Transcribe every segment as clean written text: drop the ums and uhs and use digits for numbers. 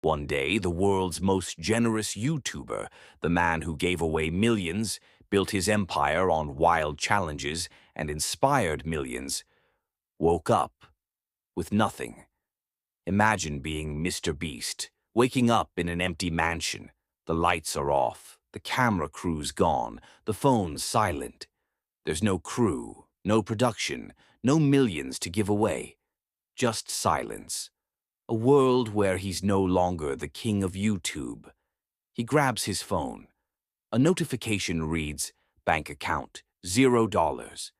One day, the world's most generous YouTuber, the man who gave away millions, built his empire on wild challenges, and inspired millions, woke up with nothing. Imagine being Mr. Beast, waking up in an empty mansion. The lights are off, the camera crew's gone, the phone's silent. There's no crew, no production, no millions to give away. Just silence. A world where he's no longer the king of YouTube. He grabs his phone. A notification reads, "Bank account, $0.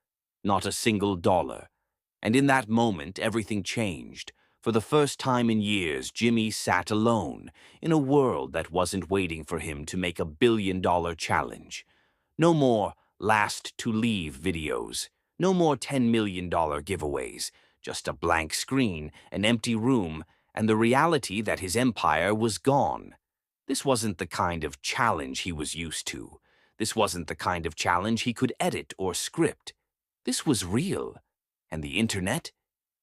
Not a single dollar." And in that moment, everything changed. For the first time in years, Jimmy sat alone in a world that wasn't waiting for him to make $1 billion challenge. No more last to leave videos. No more $10 million giveaways. Just a blank screen, an empty room, and the reality that his empire was gone. This wasn't the kind of challenge he was used to. This wasn't the kind of challenge he could edit or script. This was real. And the internet?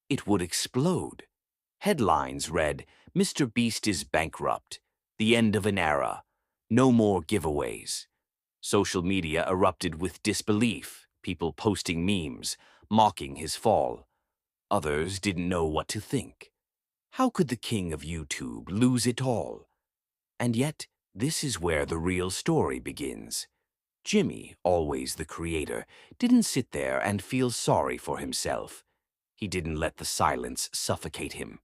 It would explode. Headlines read, "Mr. Beast is bankrupt. The end of an era. No more giveaways." Social media erupted with disbelief, people posting memes, mocking his fall. Others didn't know what to think. How could the king of YouTube lose it all? And yet, this is where the real story begins. Jimmy, always the creator, didn't sit there and feel sorry for himself. He didn't let the silence suffocate him.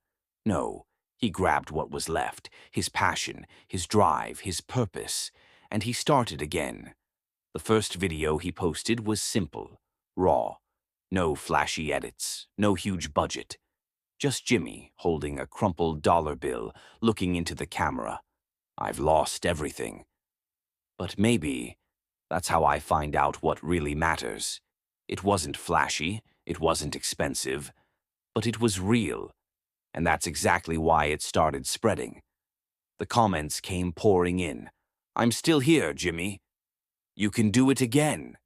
No, he grabbed what was left, his passion, his drive, his purpose, and he started again. The first video he posted was simple, raw. No flashy edits, no huge budget. Just Jimmy holding a crumpled dollar bill, looking into the camera. "I've lost everything." But maybe that's how I find out what really matters. It wasn't flashy, it wasn't expensive, but it was real, and that's exactly why it started spreading. The comments came pouring in. "I'm still here, Jimmy. You can do it again."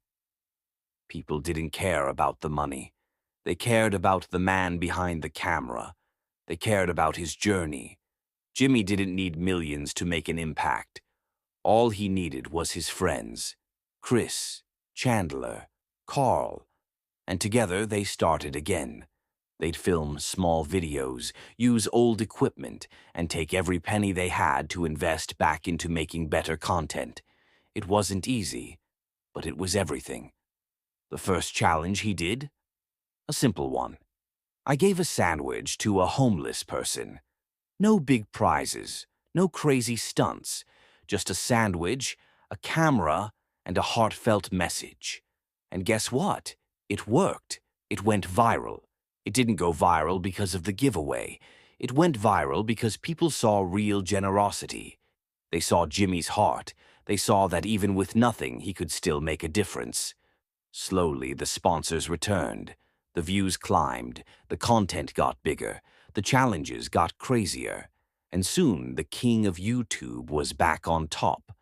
People didn't care about the money. They cared about the man behind the camera. They cared about his journey. Jimmy didn't need millions to make an impact. All he needed was his friends, Chris, Chandler, Carl, and together they started again. They'd film small videos, use old equipment, and take every penny they had to invest back into making better content. It wasn't easy, but it was everything. The first challenge he did? A simple one. I gave a sandwich to a homeless person. No big prizes, no crazy stunts, just a sandwich, a camera, and a heartfelt message. And guess what? It worked. It went viral. It didn't go viral because of the giveaway. It went viral because people saw real generosity. They saw Jimmy's heart. They saw that even with nothing, he could still make a difference. Slowly, the sponsors returned. The views climbed. The content got bigger. The challenges got crazier. And soon, the king of YouTube was back on top.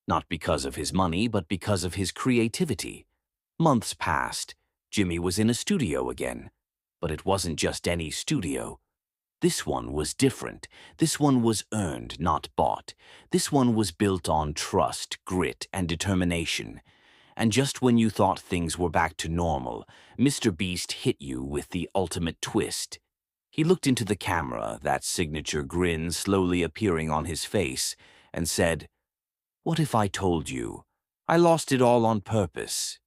Not because of his money, but because of his creativity. Months passed. Jimmy was in a studio again. But it wasn't just any studio. This one was different. This one was earned, not bought. This one was built on trust, grit, and determination. And just when you thought things were back to normal, MrBeast hit you with the ultimate twist. He looked into the camera, that signature grin slowly appearing on his face, and said, "What if I told you? I lost it all on purpose."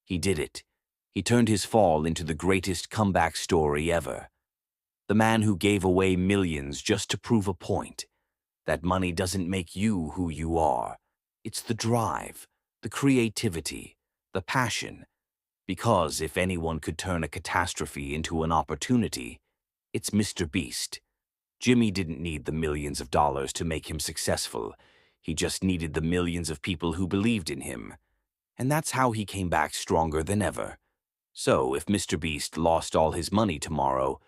He did it. He turned his fall into the greatest comeback story ever. The man who gave away millions just to prove a point. That money doesn't make you who you are. It's the drive, the creativity, the passion. Because if anyone could turn a catastrophe into an opportunity, it's MrBeast. Jimmy didn't need the millions of dollars to make him successful. He just needed the millions of people who believed in him. And that's how he came back stronger than ever. So if MrBeast lost all his money tomorrow,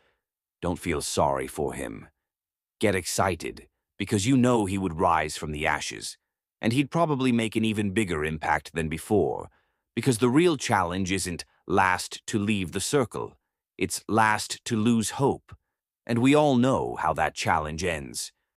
don't feel sorry for him. Get excited, because you know he would rise from the ashes. And he'd probably make an even bigger impact than before. Because the real challenge isn't last to leave the circle. It's last to lose hope. And we all know how that challenge ends.